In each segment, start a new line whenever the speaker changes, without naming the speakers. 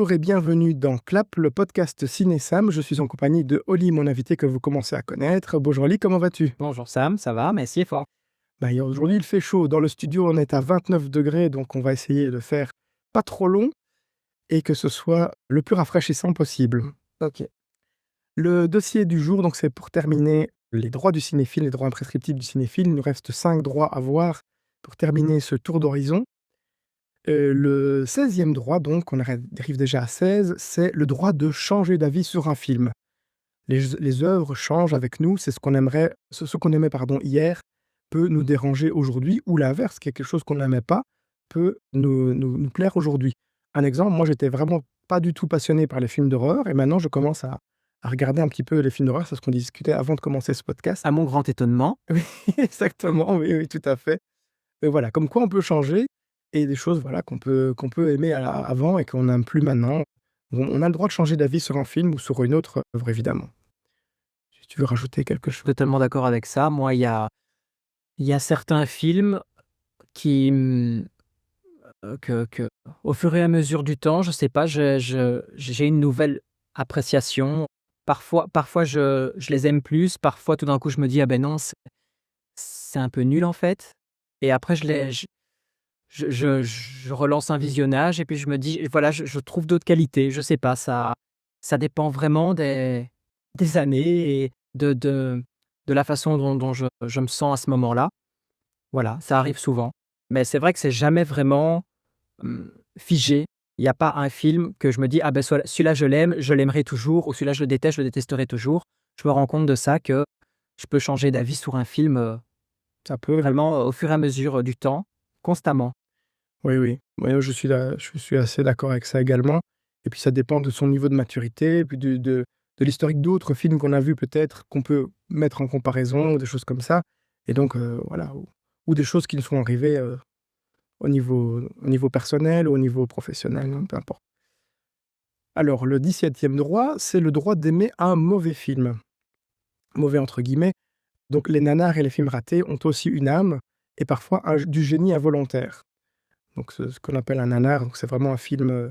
Bonjour et bienvenue dans Clap, le podcast Ciné-Sam. Je suis en compagnie de Oli, mon invité que vous commencez à connaître. Bonjour Oli, comment vas-tu?
Bonjour Sam, ça va? Merci et fort.
Aujourd'hui, il fait chaud. Dans le studio, on est à 29 degrés, donc on va essayer de faire pas trop long et que ce soit le plus rafraîchissant possible.
Ok.
Le dossier du jour, donc c'est pour terminer les droits du cinéphile, les droits imprescriptibles du cinéphile. Il nous reste 5 droits à voir pour terminer ce tour d'horizon. Le 16e droit, donc, on arrive déjà à 16, c'est le droit de changer d'avis sur un film. Les œuvres changent avec nous, c'est ce qu'on aimerait, ce qu'on aimait pardon, hier peut nous déranger aujourd'hui, ou l'inverse, quelque chose qu'on n'aimait pas peut nous plaire aujourd'hui. Un exemple, moi j'étais vraiment pas du tout passionné par les films d'horreur, et maintenant je commence à regarder un petit peu les films d'horreur, c'est ce qu'on discutait avant de commencer ce podcast.
À mon grand étonnement.
Oui, exactement, oui, oui, tout à fait. Et voilà, comme quoi on peut changer, et des choses voilà, qu'on peut aimer avant et qu'on n'aime plus maintenant. On a le droit de changer d'avis sur un film ou sur une autre œuvre, évidemment. Si tu veux rajouter quelque chose?
Totalement d'accord avec ça. Moi, il y a certains films qui, que au fur et à mesure du temps, je sais pas, j'ai une nouvelle appréciation. Parfois je les aime plus, parfois tout d'un coup je me dis: «Ah ben non, c'est un peu nul en fait», et après je relance un visionnage et puis je me dis: «Voilà, je trouve d'autres qualités». Je sais pas, ça dépend vraiment des années et de la façon dont je me sens à ce moment-là. Voilà, ça arrive souvent. Mais c'est vrai que c'est jamais vraiment, figé. Il y a pas un film que je me dis: «Ah ben celui-là je l'aime, je l'aimerai toujours» ou «Celui-là je le détesterai toujours». Je me rends compte de ça, que je peux changer d'avis sur un film,
Ça peut.
vraiment au fur et à mesure, du temps, constamment.
Oui, oui. Oui, je suis assez d'accord avec ça également, et puis ça dépend de son niveau de maturité et puis de l'historique d'autres films qu'on a vus peut-être, qu'on peut mettre en comparaison ou des choses comme ça, et donc voilà, ou des choses qui nous sont arrivées, au niveau personnel ou au niveau professionnel, hein, peu importe. Alors le 17e droit, c'est le droit d'aimer un mauvais film. Mauvais entre guillemets, donc les nanars et les films ratés ont aussi une âme et parfois du génie involontaire. Donc ce qu'on appelle un nanar, donc c'est vraiment un film,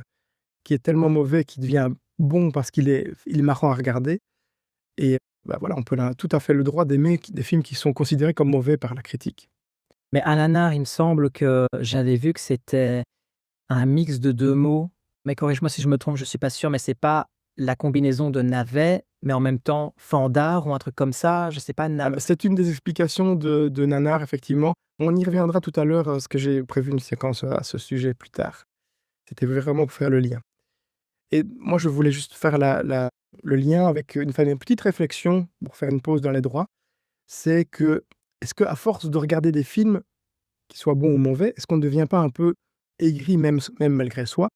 qui est tellement mauvais qu'il devient bon parce il est marrant à regarder, et bah, voilà, on peut a tout à fait le droit d'aimer des films qui sont considérés comme mauvais par la critique.
Mais un nanar, il me semble que j'avais vu que c'était un mix de 2 mots, mais corrige-moi si je me trompe, je suis pas sûr, mais c'est pas la combinaison de navet, mais en même temps fandard ou un truc comme ça, je sais pas,
C'est une des explications de nanar effectivement. On y reviendra tout à l'heure, parce que j'ai prévu une séquence, à ce sujet plus tard. C'était vraiment pour faire le lien, et moi je voulais juste faire le lien avec une petite réflexion pour faire une pause dans les droits. C'est que, est-ce qu'à force de regarder des films, qu'ils soient bons ou mauvais, est-ce qu'on ne devient pas un peu aigri, même malgré soi?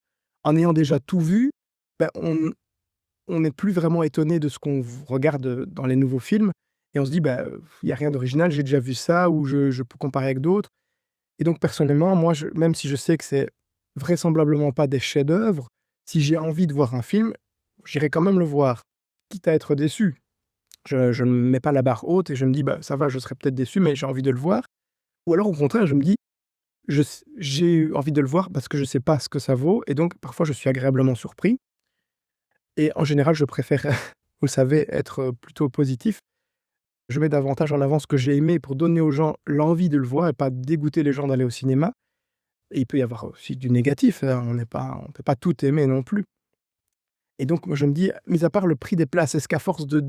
En ayant déjà tout vu, bah, on n'est plus vraiment étonné de ce qu'on regarde dans les nouveaux films, et on se dit: «Bah, il y a rien d'original, j'ai déjà vu ça», ou je peux comparer avec d'autres, et donc personnellement, moi, même si je sais que c'est vraisemblablement pas des chefs-d'œuvre, si j'ai envie de voir un film, j'irai quand même le voir, quitte à être déçu. Je ne mets pas la barre haute et je me dis: «Bah, ça va, je serai peut-être déçu, mais j'ai envie de le voir». Ou alors au contraire, je me dis: j'ai envie de le voir parce que je sais pas ce que ça vaut, et donc parfois je suis agréablement surpris, et en général, je préfère, vous le savez, être plutôt positif. Je mets davantage en avant ce que j'ai aimé pour donner aux gens l'envie de le voir et pas dégoûter les gens d'aller au cinéma, et il peut y avoir aussi du négatif, hein, on peut pas tout aimer non plus, et donc moi je me dis, mis à part le prix des places, est-ce qu'à force de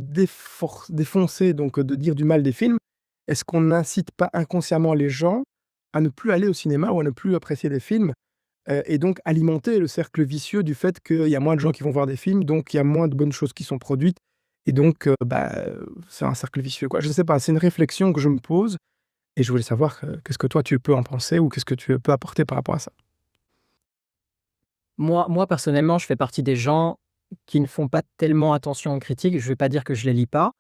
défoncer, donc de dire du mal des films, est-ce qu'on n'incite pas inconsciemment les gens à ne plus aller au cinéma ou à ne plus apprécier des films? Et donc alimenter le cercle vicieux du fait qu'il y a moins de gens qui vont voir des films, donc il y a moins de bonnes choses qui sont produites, et donc c'est un cercle vicieux, quoi. Je ne sais pas, c'est une réflexion que je me pose, et je voulais savoir, qu'est-ce que toi tu peux en penser, ou qu'est-ce que tu peux apporter par rapport à ça?
Moi personnellement, je fais partie des gens qui ne font pas tellement attention aux critiques. Je vais pas dire que je les lis pas,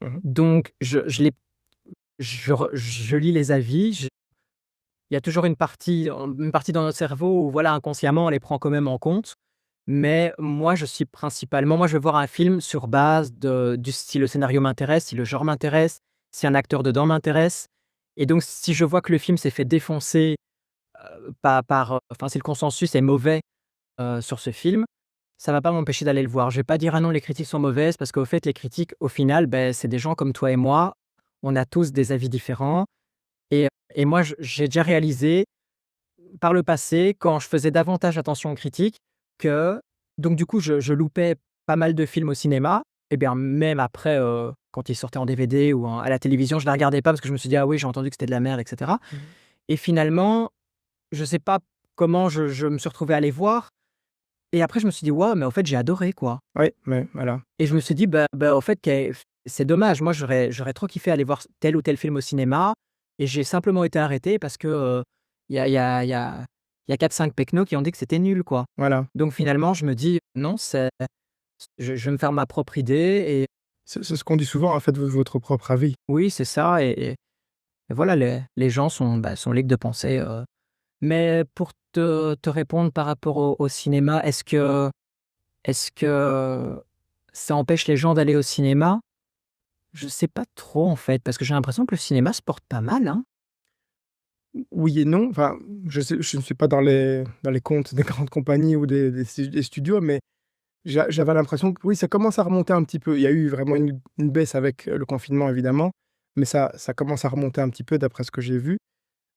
Mmh.
donc je lis les avis. Il y a toujours une partie dans notre cerveau où voilà, inconsciemment, on les prend quand même en compte. Mais moi, je vais voir un film sur base si le scénario m'intéresse, si le genre m'intéresse, si un acteur dedans m'intéresse. Et donc si je vois que le film s'est fait défoncer, enfin si le consensus est mauvais, sur ce film, ça va pas m'empêcher d'aller le voir. Je vais pas dire: «Ah non, les critiques sont mauvaises», parce qu'au fait, les critiques, au final, beh, c'est des gens comme toi et moi. On a tous des avis différents et moi, j'ai déjà réalisé par le passé, quand je faisais davantage attention aux critiques, que donc du coup, je loupais pas mal de films au cinéma et bien même après, quand ils sortaient en DVD ou à la télévision, je ne les regardais pas parce que je me suis dit: «Ah oui, j'ai entendu que c'était de la merde» et cetera
Mmh.
et finalement, je sais pas comment je me suis retrouvé à les voir et après je me suis dit: «Waouh, mais en fait, j'ai adoré, quoi»
Oui, mais voilà.
et je me suis dit: «Bah, au fait, c'est dommage, moi, j'aurais trop kiffé aller voir tel ou tel film au cinéma» et j'ai simplement été arrêté parce que, il y a il y a il y a il y a 4-5 pecnos qui ont dit que c'était nul, quoi.
Voilà.
Donc finalement, je me dis: «Non, je vais me faire ma propre idée» et
C'est ce qu'on dit souvent, hein, faites votre propre avis.
oui, c'est ça et voilà, les gens sont libres de penser, mais pour te répondre par rapport au cinéma, est-ce que ça empêche les gens d'aller au cinéma? Je sais pas trop, en fait, parce que j'ai l'impression que le cinéma se porte pas mal, hein?
Oui et non, enfin, je ne suis pas dans les comptes des grandes compagnies ou des studios, mais j'avais l'impression que oui, ça commence à remonter un petit peu. Il y a eu vraiment une baisse avec, le confinement évidemment, mais ça commence à remonter un petit peu d'après ce que j'ai vu.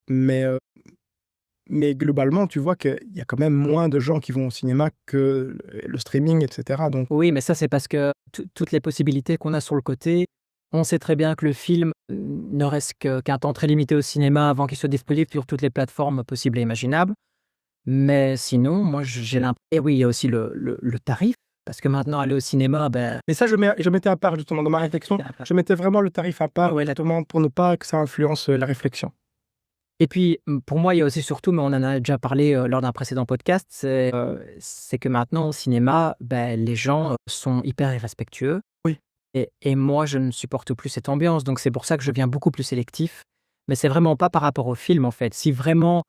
Mais, globalement, tu vois qu'il y a quand même moins de gens qui vont au cinéma que le streaming et cetera, donc
Oui, mais ça, c'est parce que toutes les possibilités qu'on a sur le côté, on sait très bien que le film ne reste qu'un temps très limité au cinéma avant qu'il soit disponible sur toutes les plateformes possibles et imaginables. Mais sinon, moi, j'ai l'impression et oui, il y a aussi le tarif, parce que maintenant aller au cinéma, ben
mais ça je mettais à part justement dans ma réflexion, je mettais vraiment le tarif à part
ouais,
justement pour ne pas que ça influence, la réflexion.
et puis, pour moi, il y a aussi surtout, mais on en a déjà parlé, lors d'un précédent podcast, c'est que maintenant au cinéma, ben, les gens, sont hyper irrespectueux
Oui.
et moi, je ne supporte plus cette ambiance, donc c'est pour ça que je deviens beaucoup plus sélectif. Mais c'est vraiment pas par rapport au film, en fait. Si vraiment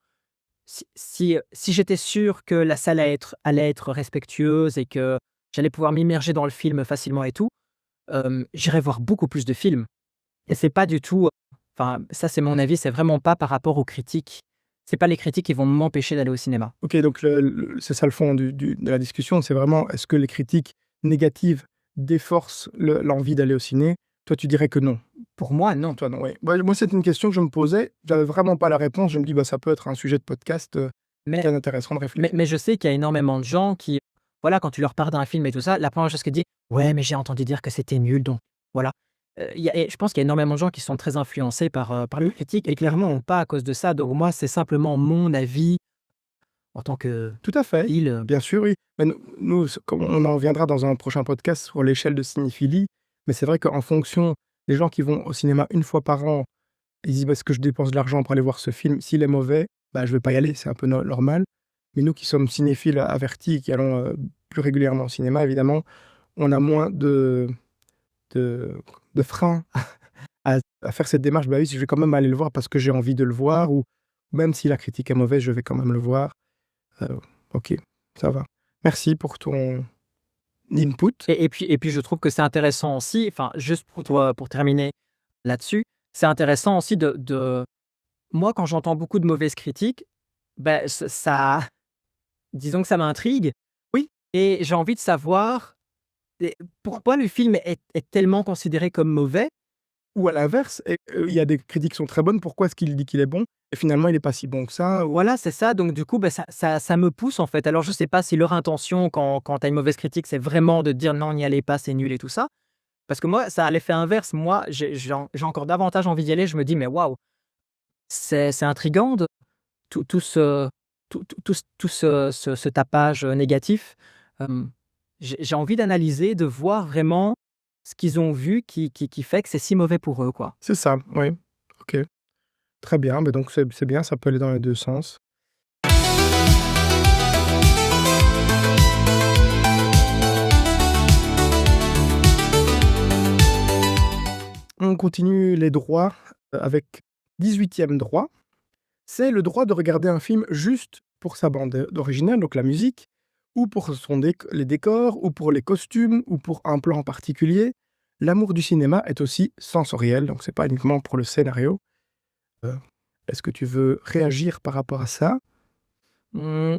si j'étais sûr que la salle allait être respectueuse et que j'allais pouvoir m'immerger dans le film facilement et tout, j'irais voir beaucoup plus de films et c'est pas du tout, enfin, ça, c'est mon avis, c'est vraiment pas par rapport aux critiques. C'est pas les critiques qui vont m'empêcher d'aller au cinéma.
OK, donc c'est ça le fond de la discussion, c'est vraiment est-ce que les critiques négatives déforcent l'envie d'aller au ciné? Toi, tu dirais que non?
Pour moi, non.
Toi, non, oui. Ouais, moi, c'est une question que je me posais, j'avais vraiment pas la réponse, je me dis: «Bah, ça peut être un sujet de podcast,
Mais
très intéressant de
mais
réfléchir».
mais je sais qu'il y a énormément de gens qui, voilà, quand tu leur parles d'un film et tout ça, la première chose qu'ils disent: «Ouais, mais j'ai entendu dire que c'était nul, donc voilà». Il y a et je pense qu'il y a énormément de gens qui sont très influencés par les critiques et clairement pas à cause de ça. Donc moi, c'est simplement mon avis en tant que
Tout à fait,
il,
bien sûr, oui. Mais nous, comme on en reviendra dans un prochain podcast sur l'échelle de cinéphilie, mais c'est vrai qu'en fonction des gens qui vont au cinéma une fois par an, ils disent: «Bah, est-ce que je dépense de l'argent pour aller voir ce film? S'il est mauvais, bah, je vais pas y aller», c'est un peu normal. Mais nous qui sommes cinéphiles avertis, qui allons, plus régulièrement au cinéma, évidemment, on a moins de freins à faire cette démarche. Bah oui, je vais quand même aller le voir parce que j'ai envie de le voir ou même si la critique est mauvaise, je vais quand même le voir. Heu, OK, ça va. Merci pour ton input.
et puis je trouve que c'est intéressant aussi, enfin, juste pour toi, pour terminer là-dessus, c'est intéressant aussi de moi, quand j'entends beaucoup de mauvaises critiques, ben ça disons que ça m'intrigue
Oui,
et j'ai envie de savoir pourquoi le film est tellement considéré comme mauvais.
ou à l'inverse, il y a des critiques qui sont très bonnes, pourquoi est-ce qu'il dit qu'il est bon et finalement il est pas si bon que ça ou
Voilà, c'est ça, donc du coup, bah, ça me pousse, en fait. Alors je sais pas si leur intention quand tu as une mauvaise critique, c'est vraiment de te dire: «Non, n'y allez pas, c'est nul» et tout ça. Parce que moi, ça a l'effet inverse. Moi, j'ai encore davantage envie d'y aller. Je me dis: «Mais waouh, c'est intriguant de tout ce tout ce tapage, négatif». Hem, j'ai envie d'analyser, de voir vraiment ce qu'ils ont vu qui fait que c'est si mauvais pour eux, quoi.
c'est ça, oui. OK, très bien, mais donc c'est bien, ça peut aller dans les 2 sens. On continue les droits, avec 18e droit. C'est le droit de regarder un film juste pour sa bande originale, donc la musique, ou pour les décors, ou pour les costumes, ou pour un plan en particulier. L'amour du cinéma est aussi sensoriel, donc c'est pas uniquement pour le scénario. Heu, est-ce que tu veux réagir par rapport à ça?
Mmh,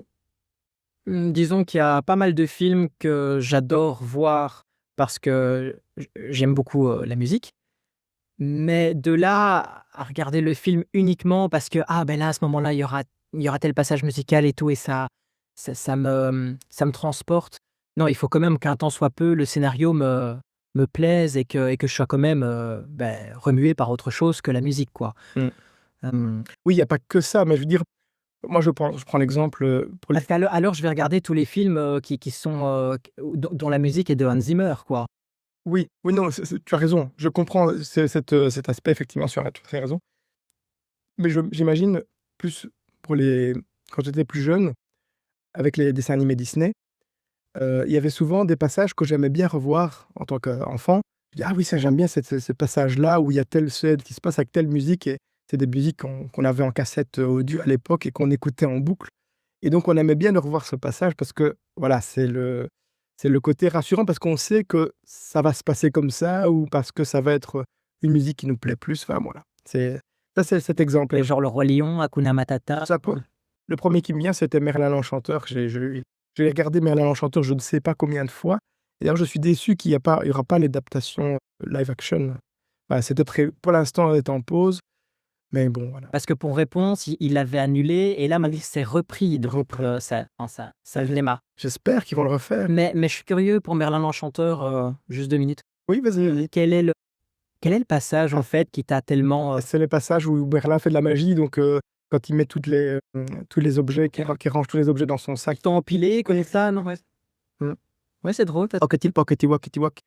Disons qu'il y a pas mal de films que j'adore voir parce que j'aime beaucoup, la musique. Mais de là à regarder le film uniquement parce que, ah ben là, à ce moment-là, il y aura tel passage musical et tout et ça me transporte. Non, il faut quand même qu'un temps soit peu, le scénario me plaise et que je sois quand même, remué par autre chose que la musique, quoi.
Mmh.
Hem,
Oui, il y a pas que ça, mais je veux dire, moi je prends l'exemple, pour les
Parce qu'alors je vais regarder tous les films, qui sont, dont la musique est de Hans Zimmer, quoi.
oui, oui, non, tu as raison, je comprends, cet aspect effectivement, tu as tout à fait raison. Mais j'imagine plus pour les quand j'étais plus jeune, avec les dessins animés Disney, il y avait souvent des passages que j'aimais bien revoir en tant qu'enfant. Je dis: «Ah oui, ça j'aime bien ce passage-là où il y a telle scène qui se passe avec telle musique» et c'est des musiques qu'on avait en cassette, audio à l'époque et qu'on écoutait en boucle et donc on aimait bien de revoir ce passage parce que voilà, c'est le côté rassurant parce qu'on sait que ça va se passer comme ça ou parce que ça va être, une musique qui nous plaît plus, enfin voilà. C'est cet exemple.
Et genre Le Roi Lion, Hakuna Matata.
Ça peut Le premier qui me vient, c'était Merlin l'Enchanteur. J'ai regardé Merlin l'Enchanteur je ne sais pas combien de fois et d'ailleurs je suis déçu qu'il y aura pas l'adaptation, live action. Voilà, c'était pour l'instant, elle est en pause, mais bon, voilà.
Parce que pour Réponse, il l'avait annulé et là maintenant c'est repris donc ça cinéma.
J'espère qu'ils vont le refaire.
Mais je suis curieux pour Merlin l'Enchanteur, juste 2 minutes.
Oui, vas-y.
Quel est le passage en fait qui t'a tellement,
C'est les passages où Merlin fait de la magie donc quand il met tous les objets, qu'il range tous les objets dans son sac.
tant empilé comme ça, non? Ouais.
Mmh.
Ouais, c'est drôle ça.
Pockety Wakety Wak.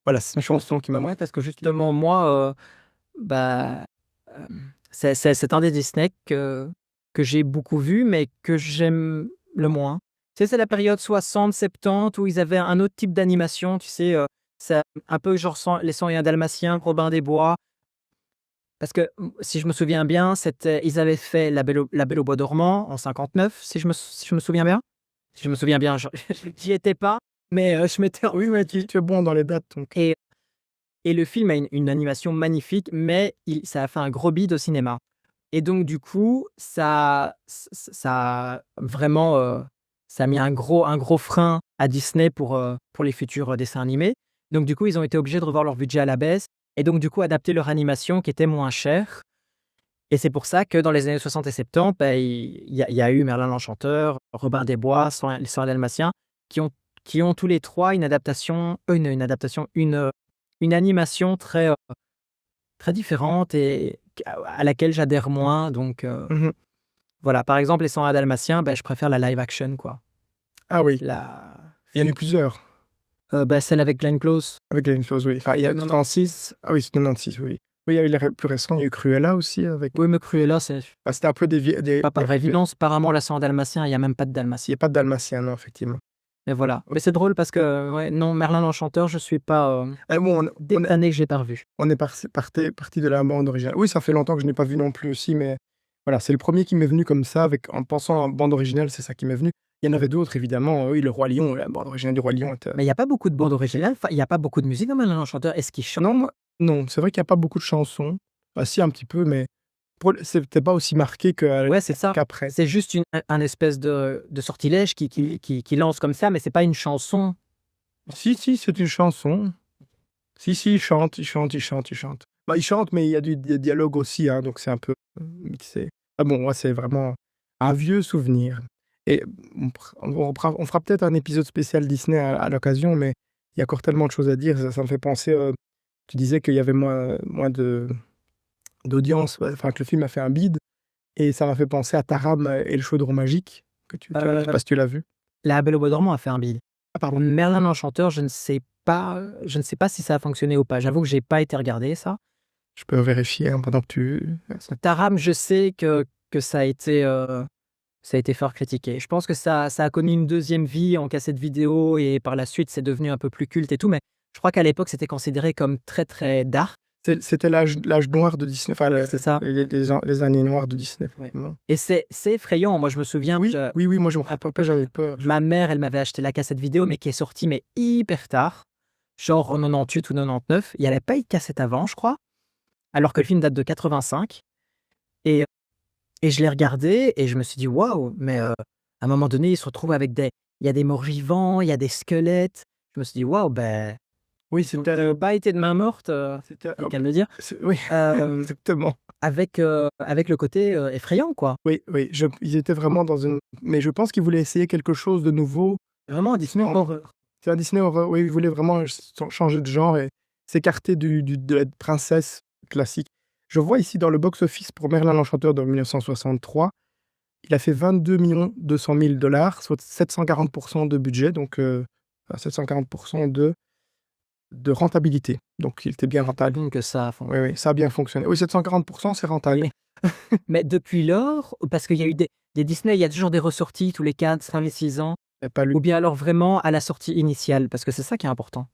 Voilà, c'est une chanson qui m'a
Ouais, parce que justement moi, c'est un des Disney que j'ai beaucoup vu, mais que j'aime le moins. Tu sais, c'est la période 60-70 où ils avaient un autre type d'animation, tu sais, c'est un peu genre les 101 Dalmatiens, Robin des Bois. Parce que, si je me souviens bien, ils avaient fait La Belle au bois dormant en 59, si je me souviens bien? Si je me souviens bien, je j'y étais pas, mais je m'étais
oui, ouais, tu es bon dans les dates donc.
et et le film a une animation magnifique, mais ça a fait un gros bide au cinéma. Et donc du coup, ça a vraiment, ça a mis un gros frein à Disney pour les futurs, dessins animés. Donc du coup, ils ont été obligés de revoir leur budget à la baisse et donc du coup adapter leur animation qui était moins chère et c'est pour ça que dans les années 60 et 70, il y a eu Merlin l'Enchanteur, Robin des Bois, les 101 Dalmatiens qui ont tous les 3 une adaptation, une animation très différente et à laquelle j'adhère moins donc
Mmh.
voilà. Par exemple, les 101 Dalmatiens, je préfère la live action, quoi.
Ah oui,
La
il y en a eu plusieurs.
Celle avec Glenn Close.
Avec la même chose, oui. Enfin, il y a
Non, non.
96. Ah oui, c'est 96, oui. Oui, il y a eu les plus récents, il y a eu Cruella aussi avec
Oui, mais Cruella, c'est
c'était un peu
pas par
il
évidence. Apparemment, la 101 Dalmatiens, il y a même pas de
y
Dalmatien.
a pas de dalmatien, non, effectivement.
Mais voilà. Mais c'est drôle parce que, ouais, non, Merlin l'Enchanteur, je suis pas,
Bon,
des années que j'ai pas revu.
on est parti de la bande originale. Oui, ça fait longtemps que je n'ai pas vu non plus aussi, mais voilà, c'est le premier qui m'est venu comme ça avec en pensant en bande originale, c'est ça qui m'est venu. Il y en avait d'autres évidemment, oui, Le Roi Lion, la bande originale du Roi Lion était
Mais il y a pas beaucoup de bandes originales, enfin, il y a pas beaucoup de musique dans Merlin l'Enchanteur. Est-ce qu'il chante?
non, c'est vrai qu'il y a pas beaucoup de chansons. Bah si, un petit peu, mais c'était pas aussi marqué
Ouais, c'est ça.
qu'après.
C'est juste un espèce de sortilège qui lance comme ça, mais c'est pas une chanson.
Si, si, c'est une chanson. Si, si, il chante, il chante, il chante, il chante. Bah, il chante, mais il y a des dialogues aussi, hein, donc c'est un peu, mixé. Ah bon, moi, c'est vraiment un vieux souvenir et on fera peut-être un épisode spécial Disney à l'occasion, mais il y a encore tellement de choses à dire. Ça me fait penser, tu disais qu'il y avait moins d'audience, ouais, enfin, que le film a fait un bide et ça m'a fait penser à Taram et le chaudron magique que je sais pas si tu l'as vu?
La Belle au bois dormant a fait un bide.
Ah pardon.
Merlin l'Enchanteur, je ne sais pas si ça a fonctionné ou pas. J'avoue que j'ai pas été regarder ça.
Je peux vérifier, hein, pendant que tu
Taram, je sais que ça a été fort critiqué. Je pense que ça a connu une deuxième vie en cassette vidéo et par la suite, c'est devenu un peu plus culte et tout, mais je crois qu'à l'époque, c'était considéré comme très, très dark.
C'était l'âge noir de Disney, enfin
C'est ça.
les années noires de Disney,
Ouais.
effectivement.
Et c'est effrayant. Moi, je me souviens,
Oui, oui, oui, moi je me rappelle pas, j'avais peur.
ma mère, elle m'avait acheté la cassette vidéo, mais qui est sortie mais hyper tard, genre en 98 ou 99. Il n'y avait pas eu de cassette avant, je crois, alors que le film date de 85. Et je l'ai regardé et je me suis dit: «Waouh!» mais à un moment donné, il se retrouve avec il y a des morts vivants, il y a des squelettes. Je me suis dit: «Waouh, ben,
Oui,
ils ont pas été de main morte»,
c'était
c'est le cas de le dire,
oui,
hem,
exactement.
avec le côté, effrayant, quoi.
Oui, oui, ils étaient vraiment dans une mais je pense qu'ils voulaient essayer quelque chose de nouveau.
Vraiment un Disney
En
horreur.
C'est un Disney horreur, oui, ils voulaient vraiment changer de genre et s'écarter de la princesse classique. Je vois ici dans le box-office pour Merlin l'Enchanteur de 1963, il a fait 22 200 000 $, soit 740 de budget, donc 740 de rentabilité. Donc il était bien rentable.
Que ça fon
Oui, oui, ça a bien fonctionné. Oui, 740 c'est rentable.
Oui. Mais depuis lors, parce qu'il y a eu des Disney, il y a toujours des ressorties tous les 4, 5 et 6 ans,
J'ai pas lu.
ou bien alors vraiment à la sortie initiale? Parce que c'est ça qui est important.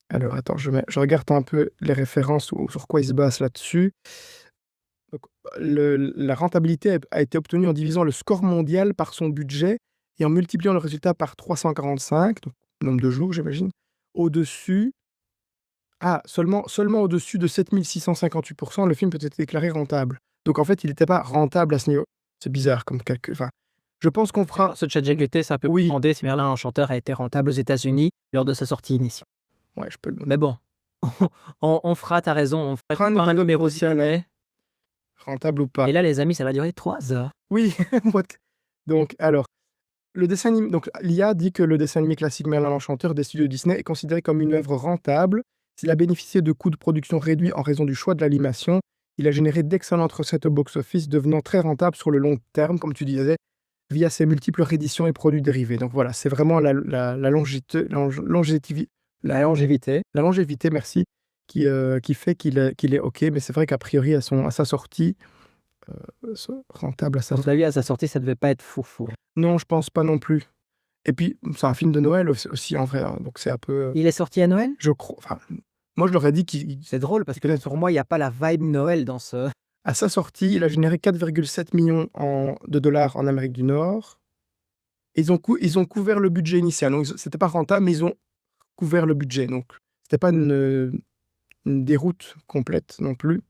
Alors attends, je regarde un peu les références ou sur quoi ils se basent là-dessus. Donc, la rentabilité a été obtenue en divisant le score mondial par son budget et en multipliant le résultat par 345, donc nombre de jours, j'imagine. Au-dessus, seulement au-dessus de 7658 le film peut être déclaré rentable. Donc en fait, il n'était pas rentable à ce niveau. C'est bizarre comme calcul. Enfin, je pense qu'on fera.
Ce ChatGPT, ça peut
Oui,
demander si Merlin l'Enchanteur a été rentable aux États-Unis lors de sa sortie initiale.
ouais, je peux le
Mais bon, on fera, tu raison, on fera
prendre
un numéro ciné.
rentable ou pas.
Et là, les amis, ça va durer 3 heures.
Oui, donc alors, le dessin animé, donc l'IA dit que le dessin animé classique Merlin l'Enchanteur des studios Disney est considéré comme une œuvre rentable. S'il a bénéficié de coûts de production réduits en raison du choix de l'animation, il a généré d'excellentes recettes au box-office, devenant très rentable sur le long terme, comme tu disais, via ses multiples rééditions et produits dérivés. Donc voilà, c'est vraiment la longévité, merci, qui fait qu'il est OK. Mais c'est vrai qu'a priori, à sa sortie, rentable à sa
À mon
sortie.
avis, à sa sortie, ça devait pas être foufou.
Non, je pense pas non plus. Et puis, c'est un film de Noël aussi en vrai, hein, donc c'est un peu,
Il est sorti à Noël?
je crois, enfin, moi je leur ai dit
C'est drôle parce que
peut-être
pour moi, il y a pas la vibe Noël dans ce
à sa sortie, il a généré 4,7 millions de dollars en Amérique du Nord. Et ils ont couvert le budget initial. Donc c'était pas rentable, mais ils ont couvert le budget. Donc c'était pas une déroute complète non plus.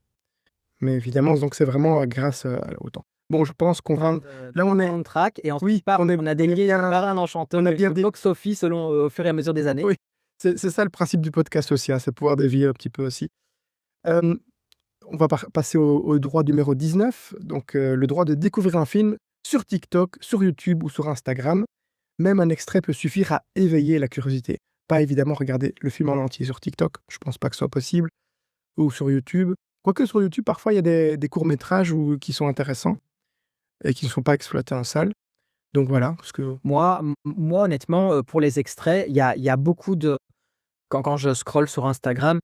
Mais évidemment, donc c'est vraiment grâce au temps. Bon, je pense qu'on va. Là, on est.
soundtrack et ensuite
Oui, on
on a déliré
bien-
Merlin l'Enchanteur,
on a bien
le
dé-
box-office selon, au fur et à mesure des années.
Oui, c'est ça le principe du podcast aussi, hein, c'est pouvoir dévier un petit peu aussi. Euh, on va passer au droit numéro 19. Donc, le droit de découvrir un film sur TikTok, sur YouTube ou sur Instagram. Même un extrait peut suffire à éveiller la curiosité. Pas évidemment regarder le film en entier sur TikTok, je pense pas que ce soit possible, ou sur YouTube. Quoique sur YouTube, parfois il y a des courts-métrages qui sont intéressants et qui ne sont pas exploités en salle. Donc voilà, parce que
Moi honnêtement, pour les extraits, il y a beaucoup de quand je scrolle sur Instagram,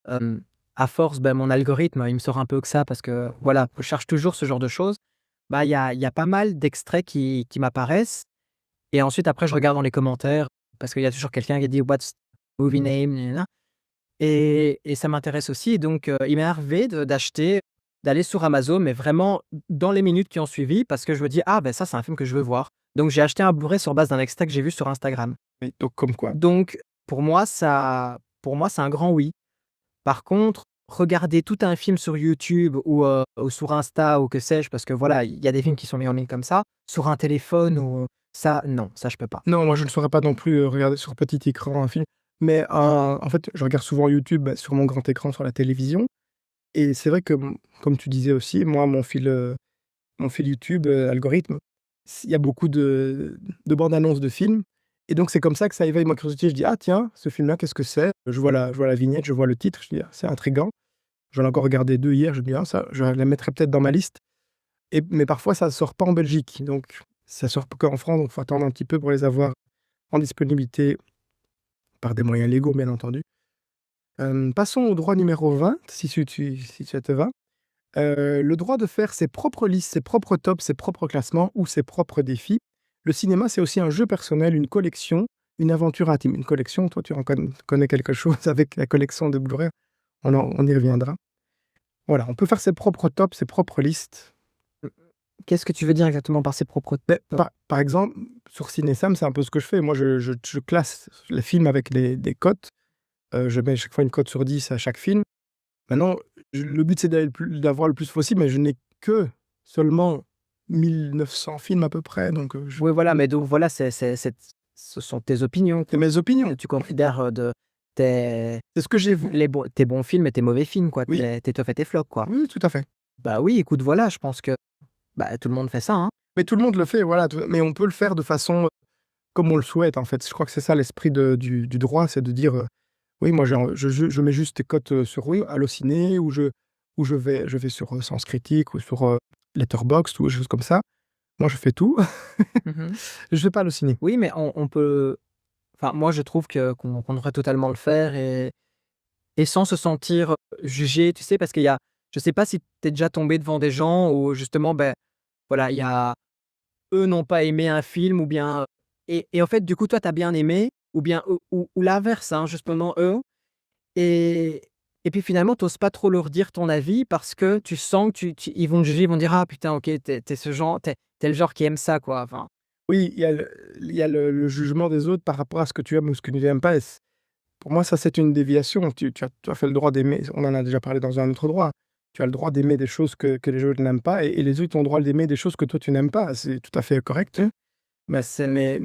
hem, à force, ben, mon algorithme, il me sort un peu que ça parce que, voilà, je cherche toujours ce genre de choses. Bah, il y a pas mal d'extraits qui m'apparaissent et ensuite après je regarde dans les commentaires parce qu'il y a toujours quelqu'un qui dit: «What's movie name?» nin nin nin et ça m'intéresse aussi et donc il m'est arrivé d'aller sur Amazon, mais vraiment dans les minutes qui ont suivi parce que je me dis: «Ah, ben ça, c'est un film que je veux voir». Donc j'ai acheté un Blu-ray sur base d'un extrait que j'ai vu sur Instagram.
oui, donc comme quoi.
Donc pour moi, c'est un grand oui. Par contre, regarder tout un film sur YouTube ou sur Insta ou que sais-je, parce que voilà, il y a des films qui sont mis en ligne comme ça, sur un téléphone ou ça, non, ça je peux pas.
Non, moi je ne saurais pas non plus regarder sur petit écran un film. Mais en fait, je regarde souvent YouTube sur mon grand écran sur la télévision. Et c'est vrai que, comme tu disais aussi, moi, mon fil YouTube, algorithme, il y a beaucoup de bandes annonces de films et donc c'est comme ça que ça éveille ma curiosité. Je dis: «Ah tiens, ce film-là, qu'est-ce que c'est?» Je vois la vignette, je vois le titre, je dis: «Ah, c'est intriguant». J'en ai encore regardé 2 hier, je me dis: «Ah ça, je la mettrai peut-être dans ma liste» mais parfois ça sort pas en Belgique, donc ça sort qu'en France, donc faut attendre un petit peu pour les avoir en disponibilité par des moyens légaux, bien entendu. Passons au droit numéro 20, si ça te va. Le droit de faire ses propres listes, ses propres tops, ses propres classements ou ses propres défis. Le cinéma, c'est aussi un jeu personnel, une collection, une aventure intime. Une collection, toi, tu en connais quelque chose avec la collection de Blu-ray. On y reviendra. Voilà, on peut faire ses propres tops, ses propres listes.
Qu'est-ce que tu veux dire exactement par ses propres
Mais
tops?
par exemple, sur Cinesam, c'est un peu ce que je fais. Moi, je classe les films avec des cotes. Je mets chaque fois une cote sur 10 à chaque film. Maintenant, le but, c'est d'avoir le plus possible, mais je n'ai que seulement 1900 films à peu près. Donc,
Oui, voilà, mais donc voilà, ce sont tes opinions.
C'est mes opinions.
Tu considères tes,
C'est ce que j'ai vu.
tes bons films et tes mauvais films, quoi.
Oui.
Tes tops et tes flops, quoi.
Oui, tout à fait.
Bah oui, écoute, voilà, je pense que tout le monde fait ça, hein.
Mais tout le monde le fait, voilà. Mais on peut le faire de façon comme on le souhaite, en fait. Je crois que c'est ça l'esprit du droit, c'est de dire oui, moi je mets juste tes cotes sur oui, Allociné, ou je vais sur Sens Critique, ou sur Letterboxd, ou des choses comme ça. Moi, je fais tout.
Mhm.
Je fais pas Allociné.
Oui, mais on peut. Enfin, moi, je trouve qu'on devrait totalement le faire et sans se sentir jugé, tu sais, parce qu'il y a. Je sais pas si tu es déjà tombé devant des gens où justement, voilà, il y a. Eux n'ont pas aimé un film ou bien. Et en fait, du coup, toi, tu as bien aimé, ou bien. Ou l'inverse, hein, justement, eux. Et, et puis finalement, tu n'oses pas trop leur dire ton avis parce que tu sens que ils vont te juger, ils vont dire: «Ah putain, ok, t'es ce genre, t'es le genre qui aime ça, quoi.» Enfin,
Oui, il y a le jugement des autres par rapport à ce que tu aimes ou ce que tu n'aimes pas. Pour moi, ça, c'est une déviation. Tu as fait le droit d'aimer. On en a déjà parlé dans un autre droit. Tu as le droit d'aimer des choses que les autres n'aiment pas, et les autres ont le droit d'aimer des choses que toi, tu n'aimes pas. C'est tout à fait correct. Mais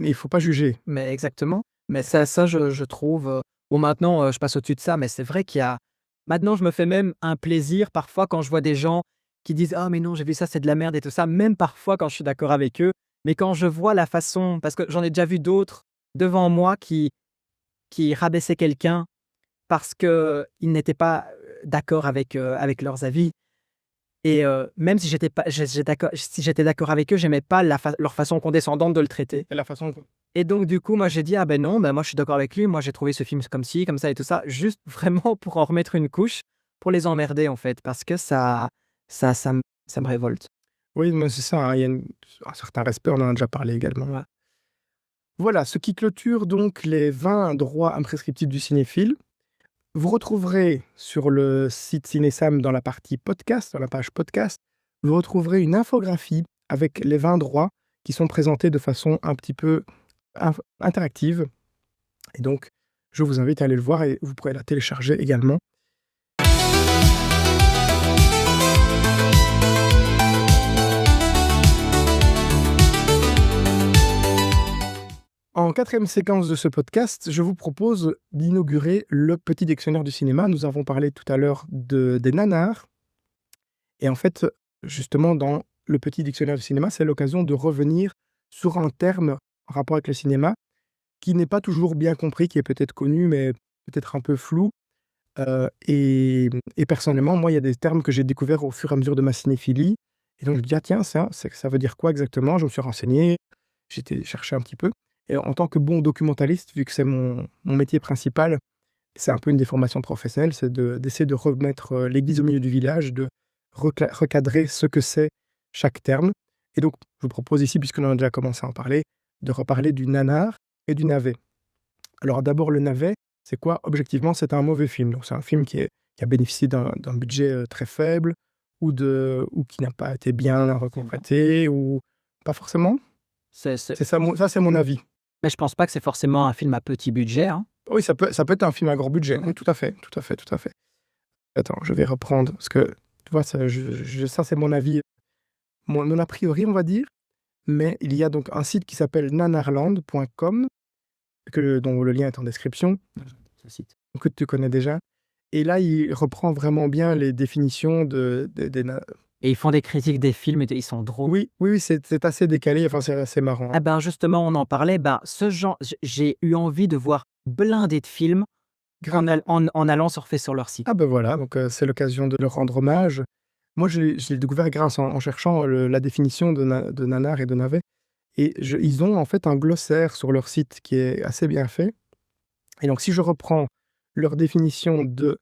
il faut pas juger.
mais exactement. Mais ça je trouve. Bon, maintenant, je passe au-dessus de ça, mais c'est vrai qu'il y a. Maintenant, je me fais même un plaisir parfois quand je vois des gens qui disent: «Ah, mais non, j'ai vu ça, c'est de la merde» et tout ça, même parfois quand je suis d'accord avec eux. Mais quand je vois la façon, parce que j'en ai déjà vu d'autres devant moi qui rabaissaient quelqu'un parce qu'ils n'étaient pas d'accord avec leurs avis. Et même si j'étais pas, si j'étais d'accord avec eux, j'aimais pas leur façon condescendante de le traiter.
C'est la façon.
Et donc, du coup, moi, j'ai dit: «Ah ben non, ben moi, je suis d'accord avec lui. Moi, j'ai trouvé ce film comme ci, comme ça et tout ça», juste vraiment pour en remettre une couche, pour les emmerder, en fait, parce que ça me révolte.
Oui, mais c'est ça, hein, il y a un certain respect, on en a déjà parlé également.
Ouais.
Voilà, ce qui clôture donc les 20 droits imprescriptibles du cinéphile. Vous retrouverez sur le site Cinesam, dans la partie podcast, dans la page podcast, vous retrouverez une infographie avec les 20 droits qui sont présentés de façon un petit peu interactive. Et donc, je vous invite à aller le voir, et vous pourrez la télécharger également. En quatrième séquence de ce podcast, je vous propose d'inaugurer le petit dictionnaire du cinéma. Nous avons parlé tout à l'heure des nanars. Et en fait, justement, dans le petit dictionnaire du cinéma, c'est l'occasion de revenir sur un terme en rapport avec le cinéma qui n'est pas toujours bien compris, qui est peut-être connu, mais peut-être un peu flou. Et personnellement, moi, il y a des termes que j'ai découverts au fur et à mesure de ma cinéphilie. Et donc, je me dis: «Ah tiens, ça veut dire quoi exactement?» Je me suis renseigné, j'ai été chercher un petit peu. Et en tant que bon documentaliste, vu que c'est mon métier principal, c'est un peu une déformation professionnelle, c'est d'essayer de remettre l'église au milieu du village, de recadrer ce que c'est chaque terme. Et donc, je vous propose ici, puisqu'on en a déjà commencé à en parler, de reparler du nanar et du navet. Alors d'abord, le navet, c'est quoi? Objectivement, c'est un mauvais film. Donc c'est un film qui a bénéficié d'un budget très faible, ou qui n'a pas été bien recontracté, ou pas forcément.
C'est
C'est ça, ça c'est mon avis.
Mais je pense pas que c'est forcément un film à petit budget, hein.
Oui, ça peut être un film à gros budget. Oui, tout à fait, tout à fait, tout à fait. Attends, je vais reprendre, parce que, tu vois, ça, ça c'est mon avis, mon a priori, on va dire. Mais il y a donc un site qui s'appelle nanarland.com, dont le lien est en description,
Ce site.
que tu connais déjà. Et là, il reprend vraiment bien les définitions
Et ils font des critiques des films et ils sont drôles.
Oui, oui, oui, c'est assez décalé, enfin, c'est assez marrant.
Ah ben, justement, on en parlait, ce genre j'ai eu envie de voir blindé de films en allant surfer sur leur site.
Ah ben voilà, donc c'est l'occasion de leur rendre hommage. Moi, je l'ai découvert grâce en cherchant la définition de nanar et de navet. Et ils ont en fait un glossaire sur leur site qui est assez bien fait. Et donc, si je reprends leur définition de...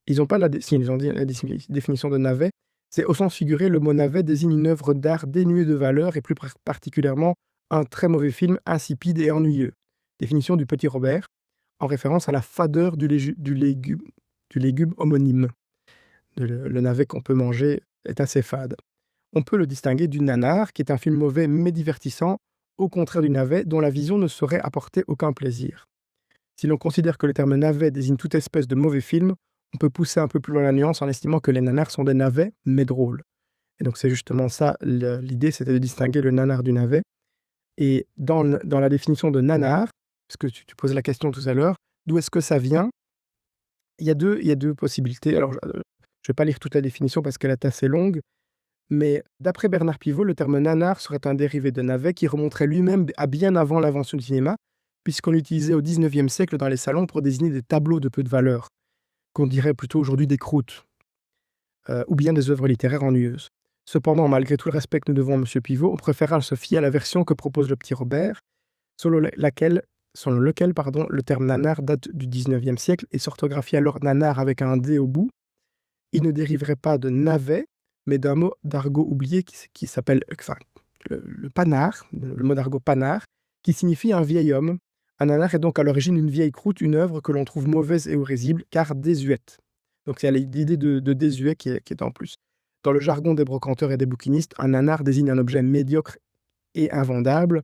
Ils n'ont pas si, ils ont dit la définition de navet. C'est au sens figuré, le mot navet désigne une œuvre d'art dénuée de valeur, et plus particulièrement un très mauvais film, insipide et ennuyeux. Définition du Petit Robert, en référence à la fadeur du légume homonyme. Le navet qu'on peut manger est assez fade. On peut le distinguer du nanar, qui est un film mauvais mais divertissant, au contraire du navet, dont la vision ne saurait apporter aucun plaisir. Si l'on considère que le terme navet désigne toute espèce de mauvais film, on peut pousser un peu plus loin la nuance en estimant que les nanars sont des navets, mais drôles. Et donc c'est justement ça, l'idée, c'était de distinguer le nanar du navet. Et dans la définition de nanar, parce que tu poses la question tout à l'heure, d'où est-ce que ça vient? Il y a 2 possibilités. Alors, je vais pas lire toute la définition parce qu'elle est assez longue, mais d'après Bernard Pivot, le terme nanar serait un dérivé de navet qui remonterait lui-même à bien avant l'invention du cinéma, puisqu'on l'utilisait au 19e siècle dans les salons pour désigner des tableaux de peu de valeur, qu'on dirait plutôt aujourd'hui des croûtes, ou bien des œuvres littéraires ennuyeuses. Cependant, malgré tout le respect que nous devons à M. Pivot, on préférera se fier à la version que propose le petit Robert, selon lequel le terme nanar date du 19e siècle et s'orthographie alors nanar avec un D au bout. Il ne dériverait pas de navet, mais d'un mot d'argot oublié qui s'appelle, enfin, le panard, le mot d'argot panard, qui signifie un vieil homme. Un nanar est donc à l'origine une vieille croûte, une œuvre que l'on trouve mauvaise et risible, car désuète. Donc c'est l'idée de désuet qui est en plus. Dans le jargon des brocanteurs et des bouquinistes, un nanar désigne un objet médiocre et invendable.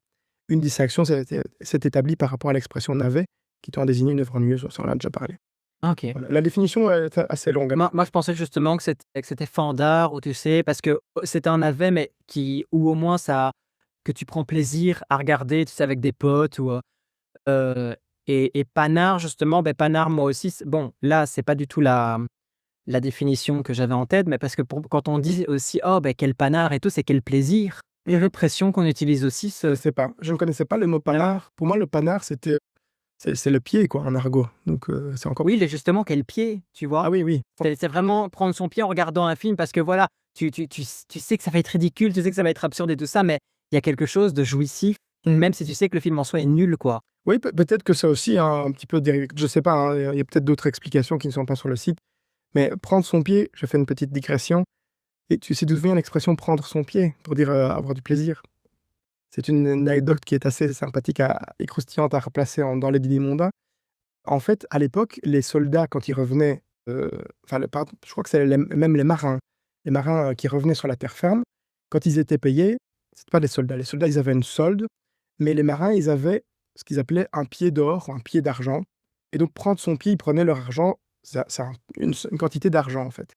Une distinction s'est établie par rapport à l'expression navet, qui tend à désigner une œuvre ennuyeuse, ça on en a déjà parlé.
OK.
Voilà. La définition est assez longue.
Moi, je pensais justement que c'était fandard ou tu sais, parce que c'était un navet, mais ou au moins que tu prends plaisir à regarder, tu sais, avec des potes ou et panard, justement, ben panard, moi aussi, bon, là, c'est pas du tout la définition que j'avais en tête, mais parce que quand on dit aussi, oh, ben quel panard et tout, c'est quel plaisir. Et l'expression qu'on utilise aussi,
Je sais pas. Je ne connaissais pas le mot panard. Pour moi, le panard, c'est le pied, quoi, en argot. Donc, c'est encore.
Oui, justement, quel pied, tu vois.
Ah oui, oui.
C'est vraiment prendre son pied en regardant un film parce que voilà, tu sais que ça va être ridicule, tu sais que ça va être absurde et tout ça, mais il y a quelque chose de jouissif, même si tu sais que le film en soi est nul, quoi.
Oui, peut-être que ça aussi un petit peu dérivé. Je sais pas, hein, il y a peut-être d'autres explications qui ne sont pas sur le site. Mais prendre son pied, je fais une petite digression. Et tu sais d'où vient l'expression prendre son pied pour dire avoir du plaisir. C'est une anecdote qui est assez sympathique et croustillante à replacer dans les dîners mondains. En fait, à l'époque, les soldats, quand ils revenaient, enfin, je crois que c'est même les marins qui revenaient sur la terre ferme, quand ils étaient payés, c'était pas les soldats. Les soldats, ils avaient une solde, mais les marins, ils avaient ce qu'ils appelaient un pied d'or ou un pied d'argent. Et donc, prendre son pied, ils prenaient leur argent, c'est une quantité d'argent, en fait.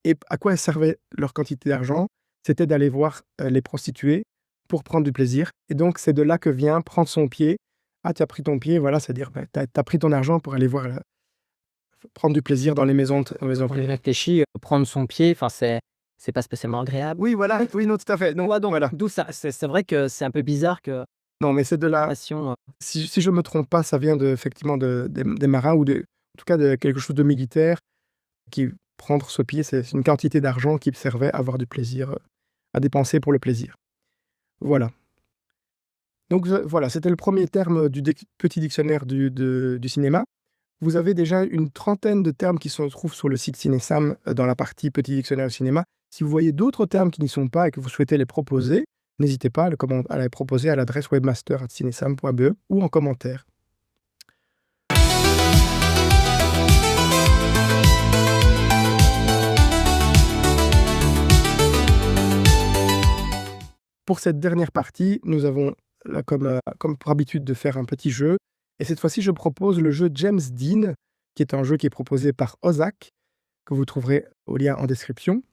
Et à quoi servait leur quantité d'argent? C'était d'aller voir les prostituées pour prendre du plaisir. Et donc, c'est de là que vient prendre son pied. Ah, tu as pris ton pied, voilà, c'est-à-dire, tu as pris ton argent pour aller voir, prendre du plaisir dans les maisons.
Quand j'ai réfléchi, prendre son pied, enfin, c'est pas spécialement agréable.
Oui, voilà, oui, non, tout à fait. Non,
Ouais, donc
voilà.
d'où ça, c'est vrai que c'est un peu bizarre que
Non, mais c'est de la.
passion,
Si je me trompe pas, ça vient effectivement des marins ou en tout cas de quelque chose de militaire qui prendre ce pied, c'est une quantité d'argent qui servait à avoir du plaisir, à dépenser pour le plaisir. Voilà. Donc voilà, c'était le premier terme du petit dictionnaire du cinéma. Vous avez déjà une trentaine de termes qui se trouvent sur le site Cinesam dans la partie petit dictionnaire du cinéma. Si vous voyez d'autres termes qui n'y sont pas et que vous souhaitez les proposer, n'hésitez pas à les proposer à l'adresse webmaster@cinesam.be ou en commentaire. Pour cette dernière partie, nous avons comme pour habitude de faire un petit jeu. Et cette fois-ci, je propose le jeu James Dean, qui est un jeu qui est proposé par Ozak, que vous trouverez au lien en description.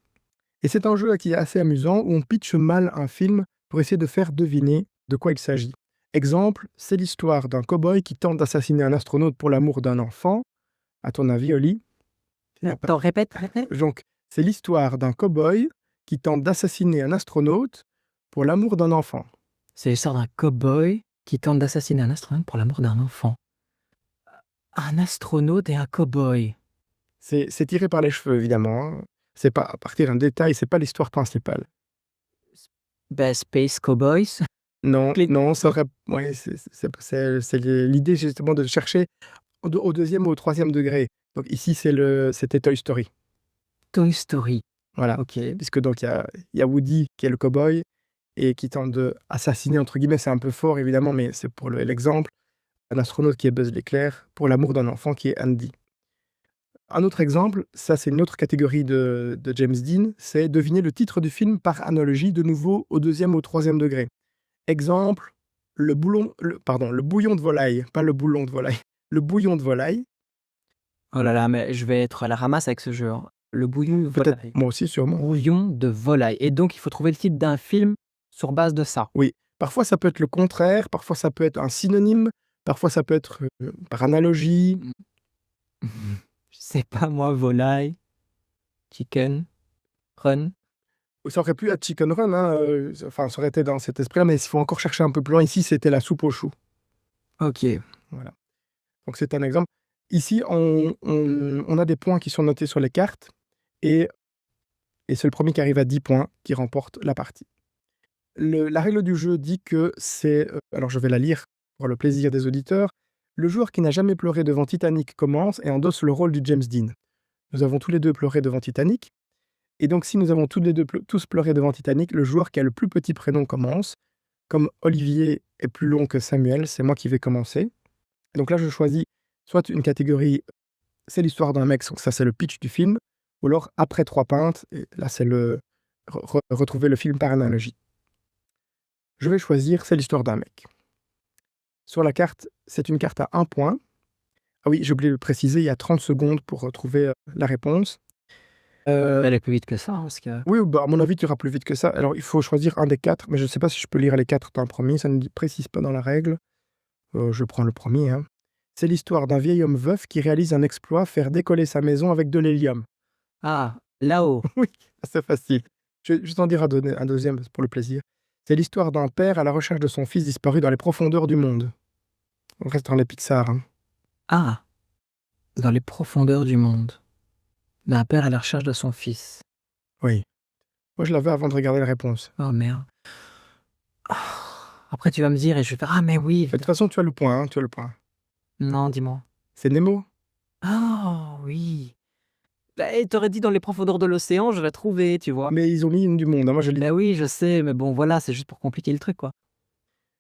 Et c'est un jeu qui est assez amusant, où on pitche mal un film pour essayer de faire deviner de quoi il s'agit. Exemple, c'est l'histoire d'un cow-boy qui tente d'assassiner un astronaute pour l'amour d'un enfant. À ton avis, Oli?
Attends, répète.
Donc, c'est l'histoire d'un cow-boy qui tente d'assassiner un astronaute pour l'amour d'un enfant.
C'est l'histoire d'un cow-boy qui tente d'assassiner un astronaute pour l'amour d'un enfant. Un astronaute et un cow-boy.
C'est tiré par les cheveux, évidemment, hein. C'est pas à partir d'un détail, c'est pas l'histoire principale.
Ben, Space Cowboys.
Non, non, ça aurait ouais, c'est l'idée justement de chercher au 2e ou au 3e degré. Donc ici, c'était Toy Story.
Toy Story.
Voilà.
OK.
Puisque donc il y a Woody qui est le cow-boy et qui tente d'assassiner, entre guillemets, c'est un peu fort évidemment, mais c'est pour l'exemple, un astronaute qui est Buzz l'éclair pour l'amour d'un enfant qui est Andy. Un autre exemple, ça c'est une autre catégorie de James Dean, c'est deviner le titre du film par analogie, de nouveau au 2e ou au 3e degré. Exemple, le bouillon de volaille, pas le boulon de volaille, le bouillon de volaille.
Oh là là, mais je vais être à la ramasse avec ce jeu, hein. Le bouillon de
Peut-être
volaille.
moi aussi, sûrement.
Bouillon de volaille. Et donc, il faut trouver le titre d'un film sur base de ça.
Oui, Parfois, ça peut être le contraire, parfois, ça peut être un synonyme, parfois, ça peut être par analogie.
Je sais pas moi, volaille, chicken, run.
Ça aurait pu être chicken run, hein, enfin, ça aurait été dans cet esprit-là, mais il faut encore chercher un peu plus loin. Ici, c'était la soupe aux choux.
Ok.
Voilà. Donc, c'est un exemple. Ici, on a des points qui sont notés sur les cartes et c'est le premier qui arrive à 10 points qui remporte la partie. La règle du jeu dit que c'est, alors je vais la lire pour le plaisir des auditeurs. Le joueur qui n'a jamais pleuré devant Titanic commence et endosse le rôle du James Dean. Nous avons tous les deux pleuré devant Titanic. Et donc, si nous avons tous les deux tous pleuré devant Titanic, le joueur qui a le plus petit prénom commence. Comme Olivier est plus long que Samuel, c'est moi qui vais commencer. Et donc là, je choisis soit une catégorie, c'est l'histoire d'un mec, donc ça c'est le pitch du film, ou alors après 3 pintes, et là c'est le retrouver le film par analogie. Je vais choisir c'est l'histoire d'un mec. Sur la carte, c'est une carte à 1 point. Ah oui, j'ai oublié de le préciser, il y a 30 secondes pour retrouver la réponse.
Aller plus vite que ça, hein, parce que...
Oui, bah, à mon avis, tu iras plus vite que ça. Alors, il faut choisir un des 4, mais je ne sais pas si je peux lire les 4 dans le premier, ça ne précise pas dans la règle. Je prends le premier, hein. C'est l'histoire d'un vieil homme veuf qui réalise un exploit, faire décoller sa maison avec de l'hélium.
Ah, là-haut.
Oui, c'est facile. Je vais juste en dire un deuxième pour le plaisir. C'est l'histoire d'un père à la recherche de son fils disparu dans les profondeurs du monde. On reste dans les Pixar, hein.
Ah, dans les profondeurs du monde. D'un père à la recherche de son fils.
Oui. Moi, je l'avais avant de regarder la réponse.
Oh merde. Après, tu vas me dire et je vais faire ah, mais oui.
De toute façon, tu as le point, hein, tu as le point.
Non, dis-moi.
C'est Nemo.
Ah, oui. Bah, et t'aurais dit dans les profondeurs de l'océan, je l'ai trouvé, tu vois.
Mais ils ont mis une du monde, hein. Moi, je l'ai.
Bah oui, je sais, mais bon, voilà, c'est juste pour compliquer le truc, quoi.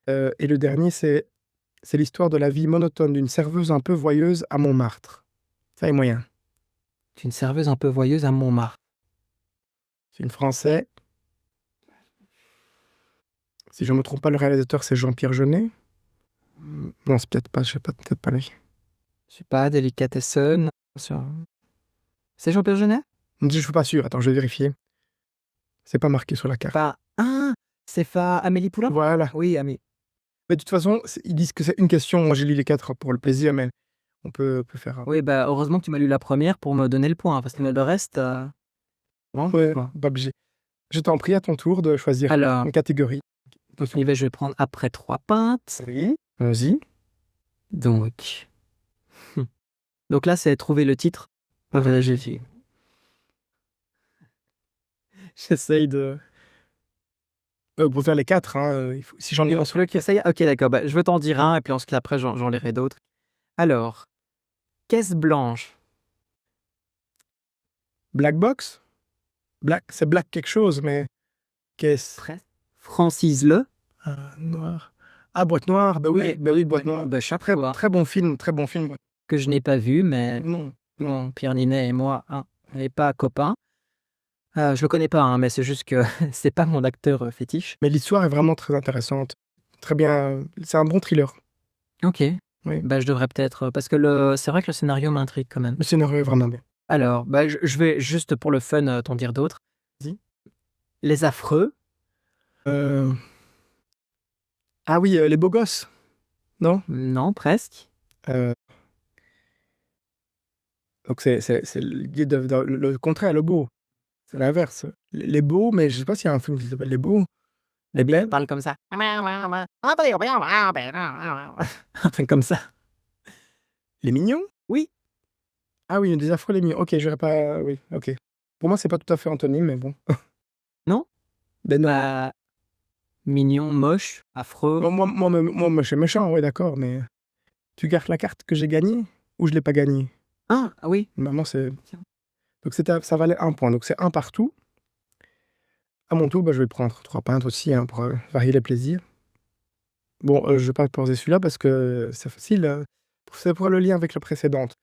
Et le dernier, c'est l'histoire de la vie monotone d'une serveuse un peu voyeuse à Montmartre. Ça est moyen.
Tu es une serveuse un peu voyeuse à Montmartre.
Film français. Si je ne me trompe pas, le réalisateur, c'est Jean-Pierre Jeunet. Non, c'est peut-être pas, je sais pas, peut-être pas lui.
Je sais pas, Delicatessen. C'est Jean-Pierre Jeunet?
Je ne suis pas sûr, attends, je vais vérifier. C'est pas marqué sur la carte.
Pas. Ah, c'est pas Amélie Poulain?
Voilà.
Oui, Amélie.
Mais de toute façon, ils disent que c'est une question. Moi, j'ai lu les 4 pour le plaisir, mais on peut faire.
Oui, bah heureusement que tu m'as lu la première pour me donner le point, hein, parce que le reste. Bon,
Ouais,
quoi.
pas obligé. Je t'en prie, à ton tour de choisir
Alors,
une catégorie.
je vais prendre après 3 pintes.
Oui, vas-y.
Donc. Donc là, c'est trouver le titre.
J'essaye de. Pour faire les 4, hein, si j'en ai un seul.
Ok, d'accord. Bah, je vais t'en dire un et puis ensuite après, j'en lirai d'autres. Alors, caisse blanche.
Black Box. C'est Black quelque chose, mais. Qu'est-ce.
Francis Le.
Noir. Ah, Boîte Noire, bah oui, Boîte Noire.
Bah, chaque fois.
Très bon film, très bon film.
Que je n'ai pas vu, mais
Non.
bon, Pierre Ninet et moi, hein, on n'est pas copains. Je le connais pas, hein, mais c'est juste que c'est pas mon acteur fétiche.
Mais l'histoire est vraiment très intéressante. Très bien. C'est un bon thriller.
Ok.
Oui.
Bah, je devrais peut-être. Parce que c'est vrai que le scénario m'intrigue quand même.
Le scénario est vraiment bien.
Alors, bah, je vais juste pour le fun t'en dire d'autres.
Vas-y.
Les affreux.
Ah oui, les beaux gosses. Non.
Non, presque.
Donc c'est le guide le contraire, le beau. C'est l'inverse. Les beaux, mais je sais pas s'il y a un film qui s'appelle Les Beaux. Les belles.
Parle comme ça. Un truc comme ça.
Les mignons.
Oui.
Ah oui, des affreux les mignons. Ok, j'aurais pas. Oui, ok. Pour moi, c'est pas tout à fait Anthony, mais bon.
Non.
Ben non.
Bah, mignon, moche, affreux.
Moi, je suis méchant, oui, d'accord, mais tu gardes la carte que j'ai gagnée ou je l'ai pas gagnée?
Ah, oui.
Maman, c'est.
Tiens.
Donc ça valait 1 point. Donc c'est 1 partout. À mon tour, bah, je vais prendre 3 pintes aussi, hein, pour varier les plaisirs. Bon, je vais pas poser celui-là parce que c'est facile. C'est pour le lien avec la précédente.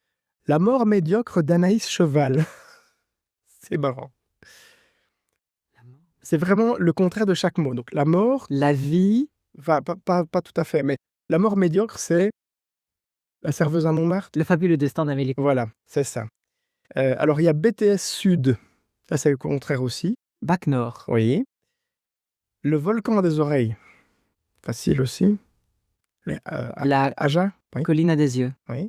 La mort médiocre d'Anaïs Cheval. C'est marrant. C'est vraiment le contraire de chaque mot. Donc la mort,
La vie.
pas tout à fait, mais la mort médiocre, c'est la serveuse à Montmartre.
Le fabuleux destin d'Amélie.
Voilà, c'est ça. Alors il y a BTS Sud. Ça, c'est le contraire aussi.
Bac Nord.
Oui. Le volcan a des oreilles. Facile aussi. Les,
La
Aja, oui.
colline à des yeux.
Oui.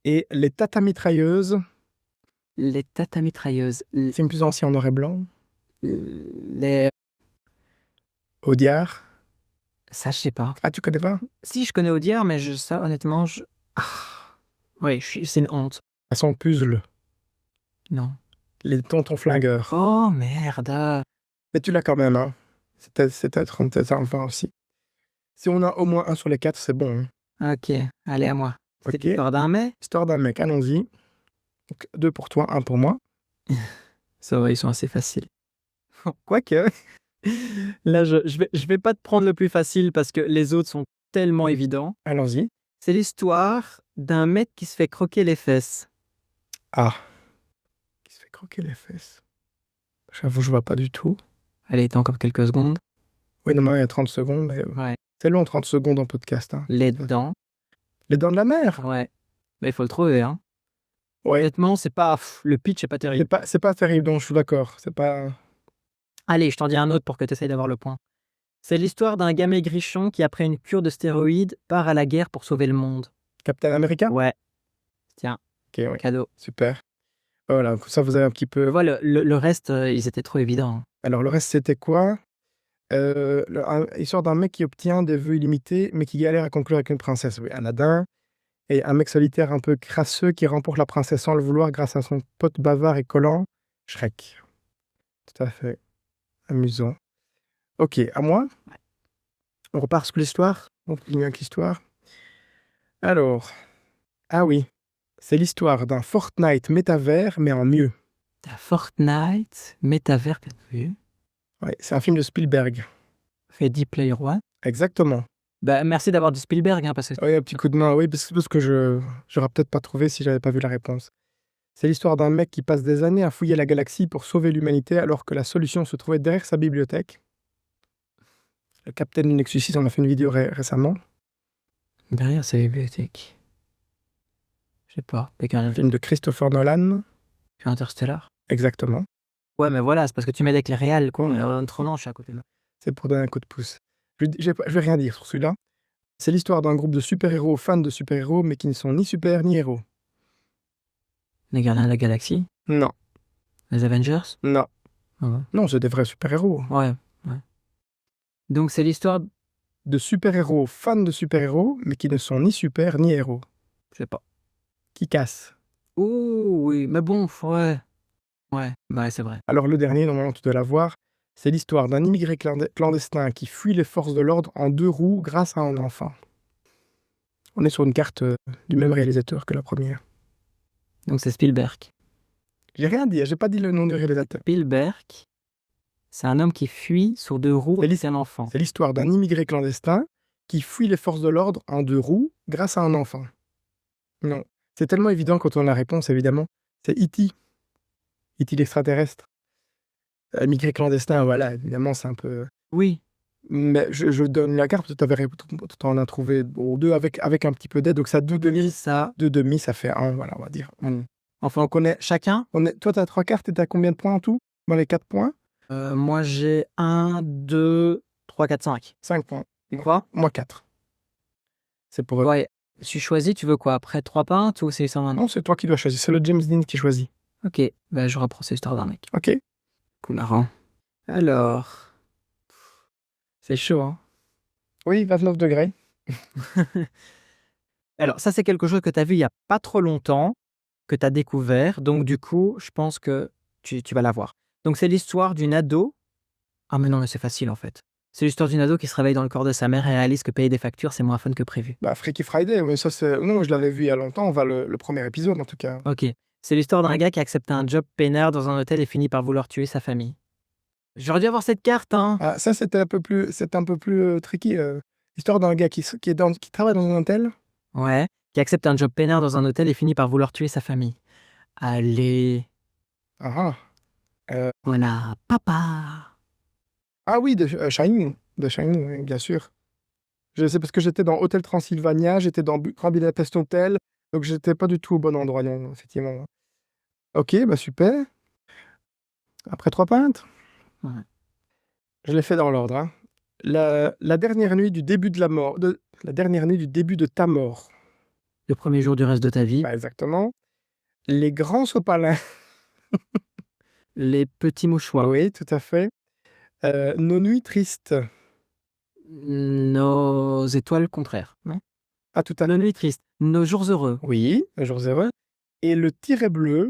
Et les tata-mitrailleuses.
Les tata-mitrailleuses.
Film plus ancien en noir et blanc.
Les...
Audiard.
Ça, je sais pas.
Ah, tu connais pas?
Si, je connais Audiard, mais ça, honnêtement, oui, c'est une honte.
Façon puzzle.
Non.
Les tontons flingueurs.
Oh, merde.
Mais tu l'as quand même, hein. C'était 37 enfants aussi. Si on a au moins un sur les 4, c'est bon. Hein.
Ok, allez, à moi. C'était
Ok.
l'histoire d'un mec.
Histoire d'un mec, allons-y. Donc, 2 pour toi, 1 pour moi.
Ça va, ils sont assez faciles. Quoique, là, je vais pas te prendre le plus facile parce que les autres sont tellement évidents.
Allons-y.
C'est l'histoire d'un mec qui se fait croquer les fesses.
Ah. Qui se fait croquer les fesses. J'avoue, je vois pas du tout.
Allez, t'as encore quelques secondes.
Oui, non, il y a 30 secondes. Mais
Ouais.
c'est long, 30 secondes en podcast. Hein.
Les dents.
Les dents de la mer.
Ouais. Mais il faut le trouver, hein.
Ouais.
Honnêtement, c'est pas... le pitch est pas terrible.
C'est pas terrible, donc je suis d'accord. C'est pas...
Allez, je t'en dis un autre pour que tu essayes d'avoir le point. C'est l'histoire d'un gars maigrichon qui, après une cure de stéroïdes, part à la guerre pour sauver le monde.
Captain America.
Ouais. Tiens,
Ok, ouais.
cadeau.
Super. Voilà, ça vous avez un petit peu...
Voilà, le reste, ils étaient trop évidents.
Alors, le reste, c'était quoi? Histoire d'un mec qui obtient des vœux illimités, mais qui galère à conclure avec une princesse. Oui, Aladdin. Et un mec solitaire un peu crasseux qui remporte la princesse sans le vouloir grâce à son pote bavard et collant, Shrek. Tout à fait. Amusant. Ok, à moi. On repart sur l'histoire. On continue avec l'histoire. Alors, ah oui, c'est l'histoire d'un Fortnite métavers, mais en mieux.
T'as Fortnite, Métavers, que t'as vu?
Ouais, c'est un film de Spielberg.
Ready Player One.
Exactement.
Bah, merci d'avoir du Spielberg, hein, parce que...
Oui, un petit coup de main. Oui, parce que j'aurais peut-être pas trouvé si j'avais pas vu la réponse. C'est l'histoire d'un mec qui passe des années à fouiller la galaxie pour sauver l'humanité alors que la solution se trouvait derrière sa bibliothèque. Le capitaine du Nexus 6 en a fait une vidéo récemment.
Derrière sa bibliothèque. Je sais pas. Avec
Un
un
film de Christopher Nolan.
Interstellar.
Exactement.
Ouais, mais voilà, c'est parce que tu m'aides avec les réals, quoi. Trop non, je suis à côté de là.
C'est pour donner un coup de pouce. Je vais rien dire sur celui-là. C'est l'histoire d'un groupe de super-héros fans de super-héros mais qui ne sont ni super ni héros.
Les Gardiens de la Galaxie.
Non.
Les Avengers.
Non.
Ah ouais.
Non, c'est des vrais super-héros.
Ouais. Donc c'est l'histoire...
De super-héros fans de super-héros mais qui ne sont ni super ni héros.
Je sais pas.
Qui cassent.
Oh oui, mais bon, ouais. Ouais, c'est vrai.
Alors le dernier, normalement tu dois l'avoir, c'est l'histoire d'un immigré clandestin qui fuit les forces de l'ordre en 2 roues grâce à un enfant. On est sur une carte du même réalisateur que la première.
Donc c'est Spielberg.
J'ai rien dit, j'ai pas dit le nom du réalisateur.
Spielberg, c'est un homme qui fuit sur 2 roues et c'est un enfant.
C'est l'histoire d'un immigré clandestin qui fuit les forces de l'ordre en 2 roues grâce à un enfant. Non. C'est tellement évident quand on a la réponse, évidemment. C'est E.T. E.T. l'extraterrestre. Immigré clandestin, voilà, évidemment, c'est un peu...
Oui.
Mais je donne la carte, tu en as trouvé 2 avec un petit peu d'aide, donc ça 2 demi,
Ça.
2 demi, ça fait 1, voilà, on va dire.
Enfin, on connaît chacun.
Toi, tu as 3 cartes et tu as combien de points en tout? Dans les 4 points?
Moi j'ai 1, 2, 3, 4, 5.
5 points.
Tu crois?
Moi 4. C'est pour...
Ouais. Tu choisis, tu veux quoi? Après 3 pintes ou c'est 120?
Non, c'est toi qui dois choisir, c'est le James Dean qui choisit.
Ok, bah je reprends cette histoire d'un mec.
Ok.
Cool, marrant. Alors... C'est chaud, hein?
Oui, 29 degrés.
Alors, ça, c'est quelque chose que tu as vu il n'y a pas trop longtemps, que tu as découvert. Donc, du coup, je pense que tu vas l'avoir. Donc, c'est l'histoire d'une ado. Ah, mais non, mais c'est facile, en fait. C'est l'histoire d'une ado qui se réveille dans le corps de sa mère et réalise que payer des factures, c'est moins fun que prévu.
Bah, Freaky Friday, mais ça c'est... Non, je l'avais vu il y a longtemps, le premier épisode en tout cas.
Ok. C'est l'histoire d'un gars qui accepte un job peinard dans un hôtel et finit par vouloir tuer sa famille. J'aurais dû avoir cette carte, hein.
Ah, ça c'était un peu plus tricky. Histoire d'un gars qui travaille dans un hôtel.
Ouais. Qui accepte un job peinard dans un hôtel et finit par vouloir tuer sa famille. Allez.
Ah
Voilà. Papa.
Ah oui, de Shining. De Shining, oui, bien sûr. Je sais parce que j'étais dans Hôtel Transylvania, j'étais dans Grand Budapest Hotel, donc j'étais pas du tout au bon endroit, non, effectivement. Ok, bah super. Après 3 pintes.
Ouais.
Je l'ai fait dans l'ordre. Hein. La dernière nuit du début de la mort, la dernière nuit du début de ta mort.
Le premier jour du reste de ta vie.
Bah, exactement. Les grands sopalins.
Les petits mouchoirs.
Oui, tout à fait. Nos nuits tristes.
Nos étoiles contraires. Non.
Ah, tout à
Nos nuits tristes. Nos jours heureux.
Oui, un jour heureux. Et le tiret bleu.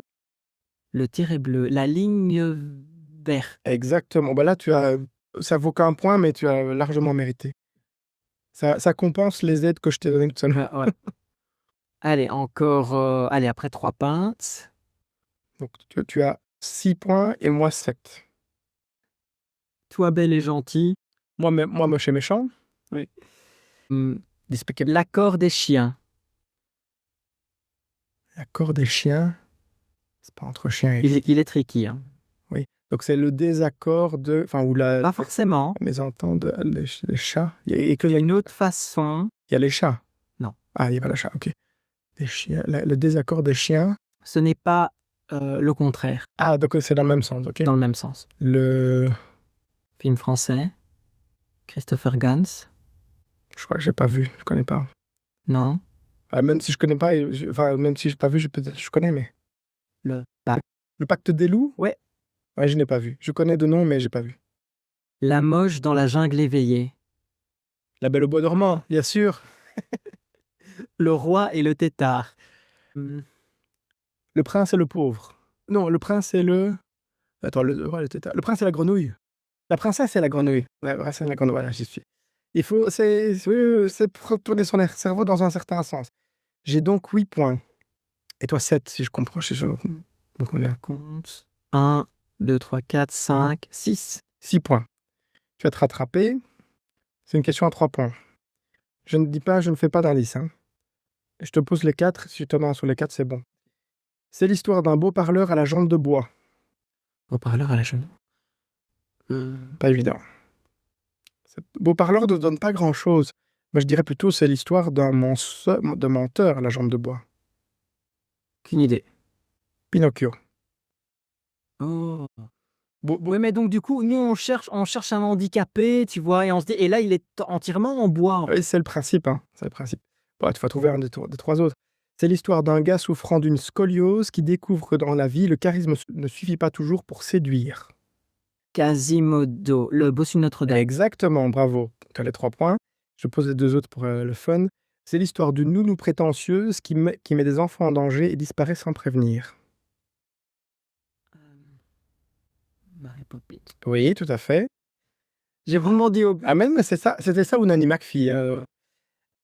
Le tiret bleu. La ligne verte.
Exactement. Bah là, ça vaut qu'un point, mais tu as largement mérité. Ça compense les aides que je t'ai données tout à l'heure.
Ouais. Allez, encore. Allez, après 3 pintes.
Donc, tu as 6 points et moi 7.
Toi, belle et gentil.
Moi, moche et méchant.
Oui. L'accord des chiens.
L'accord des chiens. C'est pas entre chiens et...
Il est tricky. Hein.
Oui. Donc, c'est le désaccord de... Enfin, ou
Pas forcément.
La mésentente des chats.
Il y a une autre façon.
Il y a les chats.
Non.
Ah, il y a pas les chats, ok. Des chiens. Le désaccord des chiens.
Ce n'est pas le contraire.
Ah, donc c'est dans le même sens, ok.
Dans le même sens.
Le...
Film français. Christopher Gans.
Je crois que j'ai pas vu. Je connais pas.
Non.
Même si je connais pas, même si j'ai pas vu, je connais, mais...
Le pacte.
Le pacte des loups?
Ouais.
Ouais, je n'ai pas vu. Je connais de nom, mais j'ai pas vu.
La moche dans la jungle éveillée.
La Belle au bois dormant, bien sûr.
Le roi et le tétard.
Le prince et le pauvre. Non, le prince et le... Attends, le roi et le tétard. Le prince et la grenouille. La princesse et la grenouille. La princesse et la grenouille, voilà, j'y suis. C'est pour tourner son cerveau dans un certain sens. J'ai donc 8 points. Et toi 7, si je comprends. Donc on est à
Compte. 1, 2, 3, 4, 5, 6.
6 points. Tu vas te rattraper. C'est une question à 3 points. Je ne dis pas, je ne fais pas d'indice. Hein. Je te pose les 4. Si tu te mets sur les 4, c'est bon. C'est l'histoire d'un beau parleur à la jambe de bois.
Beau parleur à la jambe.
Pas évident. Ce beau parleur ne donne pas grand-chose. Moi, je dirais plutôt c'est l'histoire d'un menteur à la jambe de bois.
Qu'une idée.
Pinocchio.
Oh. Oui, mais donc du coup, nous on cherche un handicapé, tu vois, et on se dit, et là il est entièrement en bois.
Oui, c'est le principe. Hein. C'est le principe. Bon, tu vas trouver un des 3 autres. C'est l'histoire d'un gars souffrant d'une scoliose qui découvre que dans la vie, le charisme ne suffit pas toujours pour séduire.
Quasimodo, le bossu de Notre-Dame.
Exactement, bravo. Tu as les 3 points. Je pose les 2 autres pour le fun. C'est l'histoire d'une nounou prétentieuse qui met des enfants en danger et disparaît sans prévenir.
Mary Poppins.
Oui, tout à fait.
J'ai vraiment dit au...
Ah, mais c'était ça ou Nanny McPhee.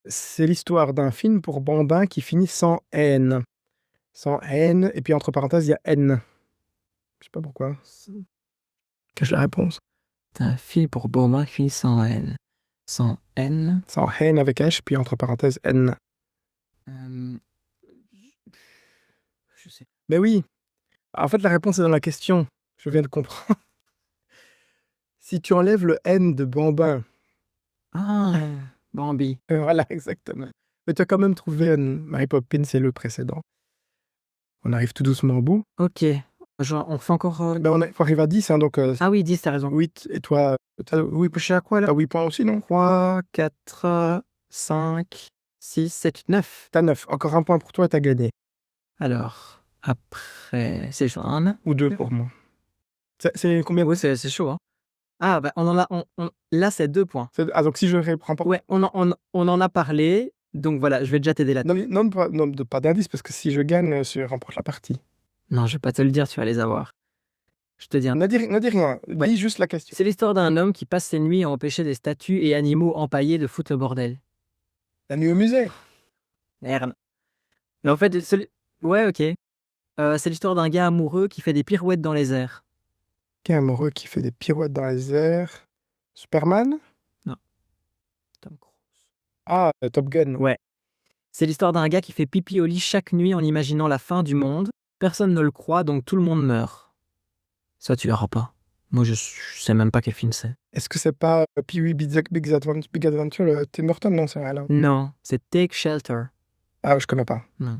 C'est l'histoire d'un film pour bambins qui finit sans haine. Sans haine, et puis entre parenthèses, il y a haine. Je sais pas pourquoi. Cache la réponse.
C'est un film pour bambins qui finit sans haine. Sans haine.
Sans haine avec H, puis entre parenthèses, haine.
Je sais.
Mais oui. En fait, la réponse est dans la question. Je viens de comprendre. Si tu enlèves le N de bambin.
Ah, Bambi.
Voilà, exactement. Mais tu as quand même trouvé Mary Poppins, c'est le précédent. On arrive tout doucement au bout.
Ok. On fait encore...
Faut arriver à 10, hein, donc...
Ah oui, 10, t'as raison.
8, et toi... Oui, je sais à quoi, là? T'as 8 points aussi, non?
3, 4, 5, 6, 7, 8, 9.
T'as 9. Encore un point pour toi et t'as gagné.
Alors, après, c'est Jeanne.
Ou 2 pour moi. C'est combien?
Oui, c'est chaud, hein. Ah, bah, on en a... Là, c'est 2 points.
Ah, donc si je reprends pas...
Ouais, on en a parlé. Donc voilà, je vais déjà t'aider là-dessus.
Non, pas d'indice, parce que si je gagne, je remporte la partie.
Non, je vais pas te le dire, tu vas les avoir. Je te dis un...
Ne dis rien.
Ouais.
Dis juste la question.
C'est l'histoire d'un homme qui passe ses nuits à empêcher des statues et animaux empaillés de foutre le bordel.
La nuit au musée.
Merde. Mais en fait, ouais, ok. C'est l'histoire d'un gars amoureux qui fait des pirouettes dans les airs.
Qui est amoureux qui fait des pirouettes dans les airs. Superman?
Non. Tom Cruise.
Ah, Top Gun.
Ouais. C'est l'histoire d'un gars qui fait pipi au lit chaque nuit en imaginant la fin du monde. Personne ne le croit, donc tout le monde meurt. Ça, tu verras pas. Moi, je sais même pas quel film c'est.
Est-ce que c'est pas Pee-wee Big Adventure, Tim Burton? Non, c'est rien là.
Non, c'est Take Shelter.
Ah, je connais pas.
Non.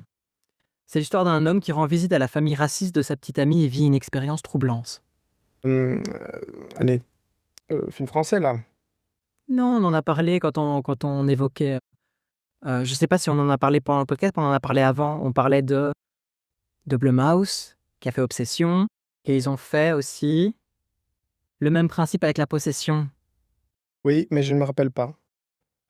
C'est l'histoire d'un homme qui rend visite à la famille raciste de sa petite amie et vit une expérience troublante.
Allez. Film français, là.
Non, on en a parlé quand on évoquait, je sais pas si on en a parlé pendant le podcast, mais on en a parlé avant. On parlait de Blumhouse, qui a fait Obsession, et ils ont fait aussi le même principe avec la possession.
Oui, mais je ne me rappelle pas.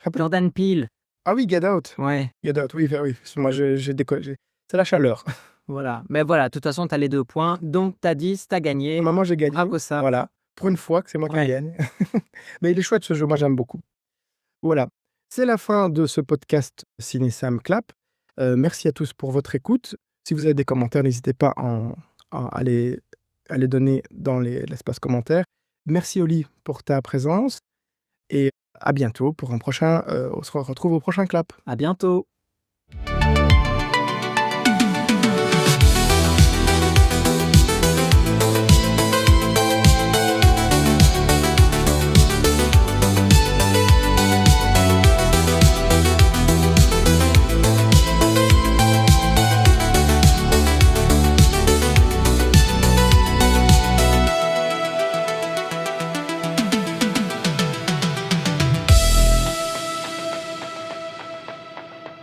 Rappelle-
Jordan Peele,
Ah oui, Get Out.
ouais,
Get Out, oui, oui. Moi, j'ai décollé. C'est la chaleur.
voilà. Mais voilà, de toute façon, tu as les 2 points, donc tu as 10, tu as gagné.
Maman, j'ai gagné.
Bravo ça.
Voilà. Pour une fois que c'est moi qui
Ouais.
gagne. Mais il est chouette ce jeu, moi j'aime beaucoup. Voilà. C'est la fin de ce podcast Ciné Sam Clap. Merci à tous pour votre écoute. Si vous avez des commentaires, n'hésitez pas à les donner dans l'espace commentaire. Merci Oli pour ta présence et à bientôt pour un prochain. On se retrouve au prochain clap.
À bientôt.